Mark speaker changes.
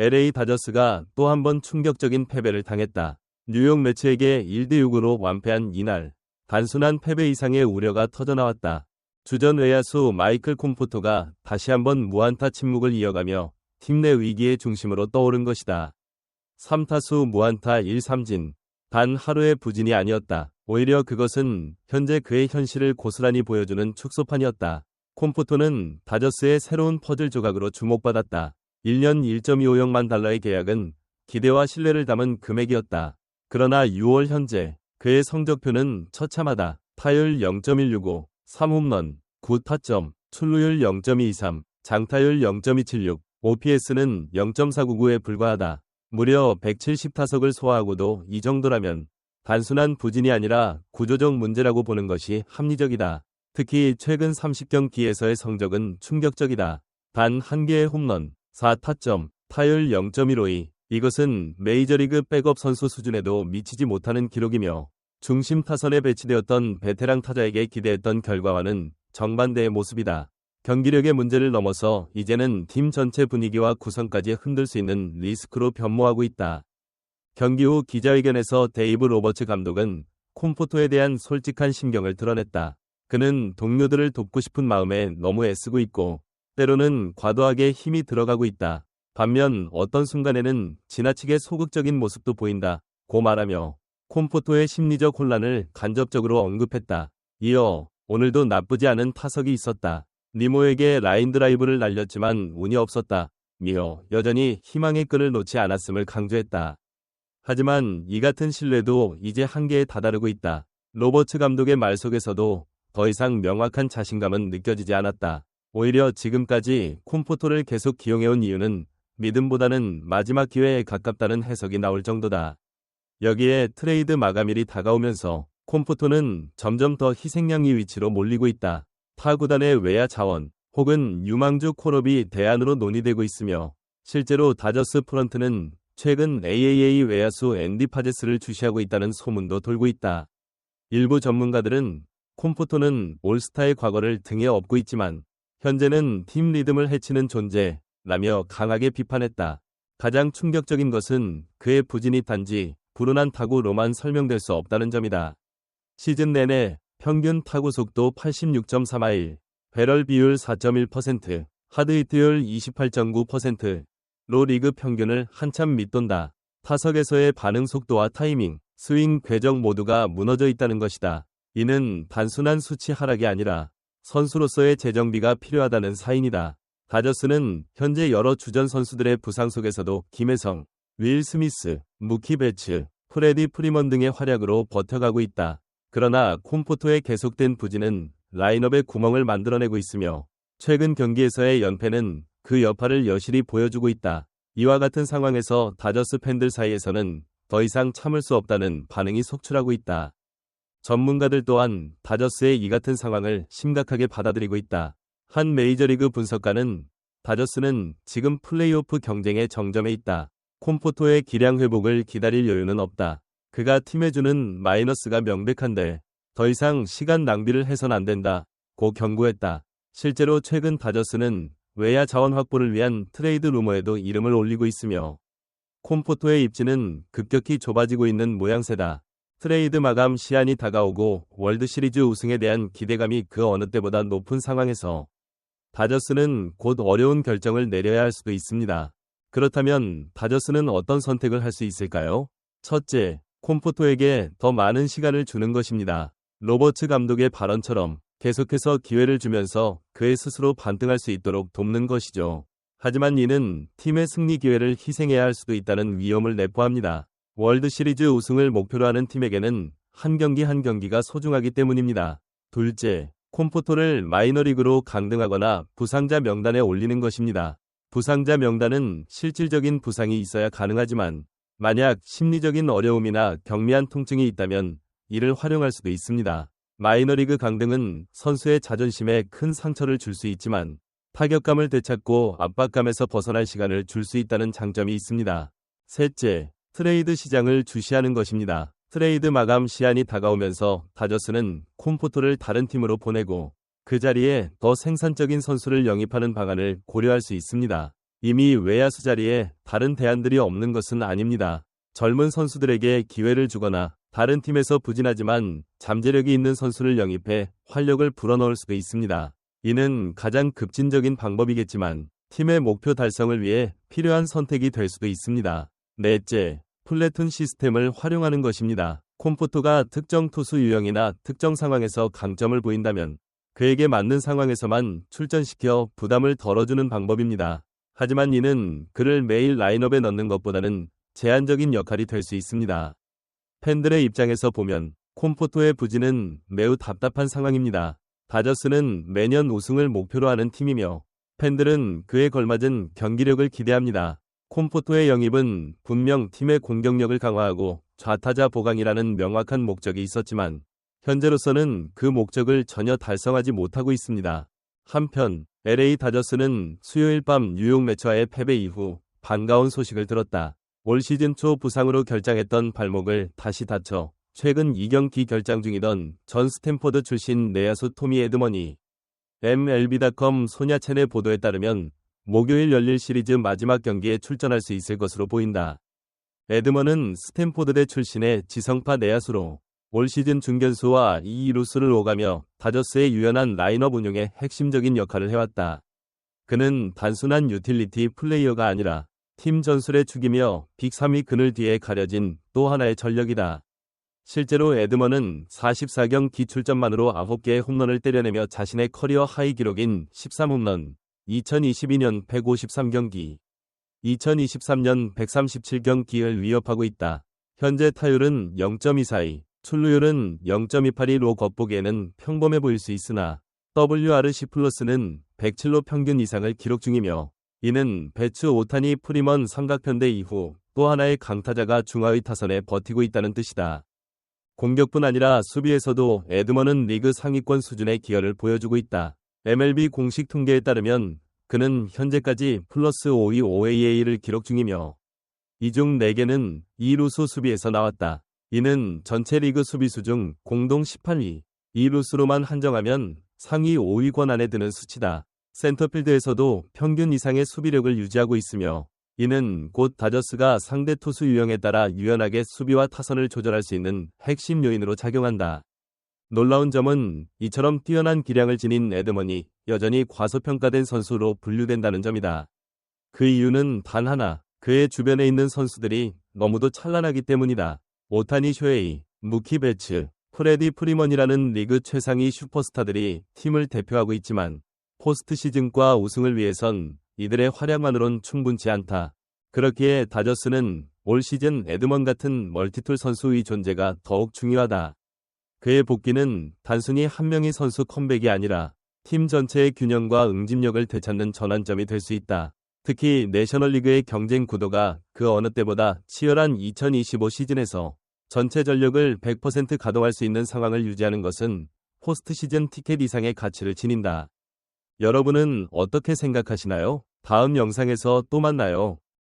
Speaker 1: LA 다저스가 또 한 번 충격적인 패배를 당했다. 뉴욕 매츠에게 1대6으로 완패한 이날, 단순한 패배 이상의 우려가 터져나왔다. 주전 외야수 마이클 콤포토가 다시 한번 무안타 침묵을 이어가며 팀 내 위기의 중심으로 떠오른 것이다. 3타수 무안타 1삼진, 단 하루의 부진이 아니었다. 오히려 그것은 현재 그의 현실을 고스란히 보여주는 축소판이었다. 콤포토는 다저스의 새로운 퍼즐 조각으로 주목받았다. 1년 1.25억만 달러의 계약은 기대와 신뢰를 담은 금액이었다. 그러나 6월 현재 그의 성적표는 처참하다. 타율 0.165, 3홈런, 9타점, 출루율 0.23, 장타율 0.276, OPS는 0.499에 불과하다. 무려 170타석을 소화하고도 이 정도라면 단순한 부진이 아니라 구조적 문제라고 보는 것이 합리적이다. 특히 최근 30경기에서의 성적은 충격적이다. 단 1개의 홈런, 4타점, 타율 0.152. 이것은 메이저리그 백업 선수 수준에도 미치지 못하는 기록이며 중심 타선에 배치되었던 베테랑 타자에게 기대했던 결과와는 정반대의 모습이다. 경기력의 문제를 넘어서 이제는 팀 전체 분위기와 구성까지 흔들 수 있는 리스크로 변모하고 있다. 경기 후 기자회견에서 데이브 로버츠 감독은 콤포토에 대한 솔직한 심경을 드러냈다. 그는 동료들을 돕고 싶은 마음에 너무 애쓰고 있고 때로는 과도하게 힘이 들어가고 있다. 반면 어떤 순간에는 지나치게 소극적인 모습도 보인다. 고 말하며 콤포토의 심리적 혼란을 간접적으로 언급했다. 이어 오늘도 나쁘지 않은 타석이 있었다. 니모에게 라인 드라이브를 날렸지만 운이 없었다. 미어 여전히 희망의 끈을 놓지 않았음을 강조했다. 하지만 이 같은 신뢰도 이제 한계에 다다르고 있다. 로버츠 감독의 말 속에서도 더 이상 명확한 자신감은 느껴지지 않았다. 오히려 지금까지 콤포토를 계속 기용해온 이유는 믿음보다는 마지막 기회에 가깝다는 해석이 나올 정도다. 여기에 트레이드 마감일이 다가오면서 콤포토는 점점 더 희생양의 위치로 몰리고 있다. 타 구단의 외야 자원 혹은 유망주 콜업이 대안으로 논의되고 있으며 실제로 다저스 프런트는 최근 AAA 외야수 앤디 파제스를 주시하고 있다는 소문도 돌고 있다. 일부 전문가들은 콤포토는 올스타의 과거를 등에 업고 있지만 현재는 팀 리듬을 해치는 존재라며 강하게 비판했다. 가장 충격적인 것은 그의 부진이 단지 불운한 타구로만 설명될 수 없다는 점이다. 시즌 내내 평균 타구 속도 86.3마일, 배럴 비율 4.1%, 하드히트율 28.9%로 리그 평균을 한참 밑돈다. 타석에서의 반응 속도와 타이밍, 스윙 궤적 모두가 무너져 있다는 것이다. 이는 단순한 수치 하락이 아니라 선수로서의 재정비가 필요하다는 사인이다. 다저스는 현재 여러 주전 선수들의 부상 속에서도 김혜성, 윌 스미스, 무키 베츠, 프레디 프리먼 등의 활약으로 버텨가고 있다. 그러나 콤포토의 계속된 부진은 라인업에 구멍을 만들어내고 있으며 최근 경기에서의 연패는 그 여파를 여실히 보여주고 있다. 이와 같은 상황에서 다저스 팬들 사이에서는 더 이상 참을 수 없다는 반응이 속출하고 있다. 전문가들 또한 다저스의 이 같은 상황을 심각하게 받아들이고 있다. 한 메이저리그 분석가는 다저스는 지금 플레이오프 경쟁의 정점에 있다. 콤포토의 기량 회복을 기다릴 여유는 없다. 그가 팀에 주는 마이너스가 명백한데 더 이상 시간 낭비를 해선 안 된다. 고 경고했다. 실제로 최근 다저스는 외야 자원 확보를 위한 트레이드 루머에도 이름을 올리고 있으며 콤포토의 입지는 급격히 좁아지고 있는 모양새다. 트레이드 마감 시한이 다가오고 월드시리즈 우승에 대한 기대감이 그 어느 때보다 높은 상황에서 다저스는 곧 어려운 결정을 내려야 할 수도 있습니다. 그렇다면 다저스는 어떤 선택을 할 수 있을까요? 첫째, 콤포토에게 더 많은 시간을 주는 것입니다. 로버츠 감독의 발언처럼 계속해서 기회를 주면서 그의 스스로 반등할 수 있도록 돕는 것이죠. 하지만 이는 팀의 승리 기회를 희생해야 할 수도 있다는 위험을 내포합니다. 월드시리즈 우승을 목표로 하는 팀에게는 한 경기 한 경기가 소중하기 때문입니다. 둘째, 콤포토를 마이너리그로 강등하거나 부상자 명단에 올리는 것입니다. 부상자 명단은 실질적인 부상이 있어야 가능하지만 만약 심리적인 어려움이나 경미한 통증이 있다면 이를 활용할 수도 있습니다. 마이너리그 강등은 선수의 자존심에 큰 상처를 줄 수 있지만 타격감을 되찾고 압박감에서 벗어날 시간을 줄 수 있다는 장점이 있습니다. 셋째, 트레이드 시장을 주시하는 것입니다. 트레이드 마감 시한이 다가오면서 다저스는 콤포토를 다른 팀으로 보내고 그 자리에 더 생산적인 선수를 영입하는 방안을 고려할 수 있습니다. 이미 외야수 자리에 다른 대안들이 없는 것은 아닙니다. 젊은 선수들에게 기회를 주거나 다른 팀에서 부진하지만 잠재력이 있는 선수를 영입해 활력을 불어넣을 수도 있습니다. 이는 가장 급진적인 방법이겠지만 팀의 목표 달성을 위해 필요한 선택이 될 수도 있습니다. 넷째, 플래툰 시스템을 활용하는 것입니다. 콤포토가 특정 투수 유형이나 특정 상황에서 강점을 보인다면 그에게 맞는 상황에서만 출전시켜 부담을 덜어주는 방법입니다. 하지만 이는 그를 매일 라인업에 넣는 것보다는 제한적인 역할이 될 수 있습니다. 팬들의 입장에서 보면 콤포토의 부진은 매우 답답한 상황입니다. 다저스는 매년 우승을 목표로 하는 팀이며 팬들은 그에 걸맞은 경기력을 기대합니다. 콤포토의 영입은 분명 팀의 공격력을 강화하고 좌타자 보강이라는 명확한 목적이 있었지만 현재로서는 그 목적을 전혀 달성하지 못하고 있습니다. 한편 LA 다저스는 수요일 밤 뉴욕 매츠와의 패배 이후 반가운 소식을 들었다. 올 시즌 초 부상으로 결장했던 발목을 다시 다쳐 최근 2경기 결장 중이던 전 스탠포드 출신 내야수 토미 에드먼이 MLB.com 소냐첸의 보도에 따르면 목요일 열릴 시리즈 마지막 경기에 출전할 수 있을 것으로 보인다. 에드먼은 스탠포드대 출신의 지성파 내야수로 올 시즌 중견수와 2루수를 오가며 다저스의 유연한 라인업 운용에 핵심적인 역할을 해왔다. 그는 단순한 유틸리티 플레이어가 아니라 팀 전술의 축이며 빅 3위 그늘 뒤에 가려진 또 하나의 전력이다. 실제로 에드먼은 44경기 출전만으로 9개의 홈런을 때려내며 자신의 커리어 하이 기록인 13홈런, 2022년 153경기, 2023년 137경기를 위협하고 있다. 현재 타율은 0.242, 출루율은 0.282로 겉보기에는 평범해 보일 수 있으나 WRC+는 107로 평균 이상을 기록 중이며 이는 배츠 오타니 프리먼 삼각편대 이후 또 하나의 강타자가 중하위 타선에 버티고 있다는 뜻이다. 공격뿐 아니라 수비에서도 에드먼은 리그 상위권 수준의 기여를 보여주고 있다. MLB 공식 통계에 따르면 그는 현재까지 플러스 5위 OAA를 기록 중이며 이 중 4개는 2루수 수비에서 나왔다. 이는 전체 리그 수비수 중 공동 18위, 2루수로만 한정하면 상위 5위권 안에 드는 수치다. 센터필드에서도 평균 이상의 수비력을 유지하고 있으며 이는 곧 다저스가 상대 투수 유형에 따라 유연하게 수비와 타선을 조절할 수 있는 핵심 요인으로 작용한다. 놀라운 점은 이처럼 뛰어난 기량을 지닌 에드먼이 여전히 과소평가된 선수로 분류된다는 점이다. 그 이유는 단 하나, 그의 주변에 있는 선수들이 너무도 찬란하기 때문이다. 오타니 쇼헤이, 무키 베츠, 프레디 프리먼이라는 리그 최상위 슈퍼스타들이 팀을 대표하고 있지만 포스트 시즌과 우승을 위해선 이들의 활약만으론 충분치 않다. 그렇기에 다저스는 올 시즌 에드먼 같은 멀티툴 선수의 존재가 더욱 중요하다. 그의 복귀는 단순히 한 명의 선수 컴백이 아니라 팀 전체의 균형과 응집력을 되찾는 전환점이 될 수 있다. 특히 내셔널리그의 경쟁 구도가 그 어느 때보다 치열한 2025 시즌에서 전체 전력을 100% 가동할 수 있는 상황을 유지하는 것은 포스트 시즌 티켓 이상의 가치를 지닌다. 여러분은 어떻게 생각하시나요? 다음 영상에서 또 만나요.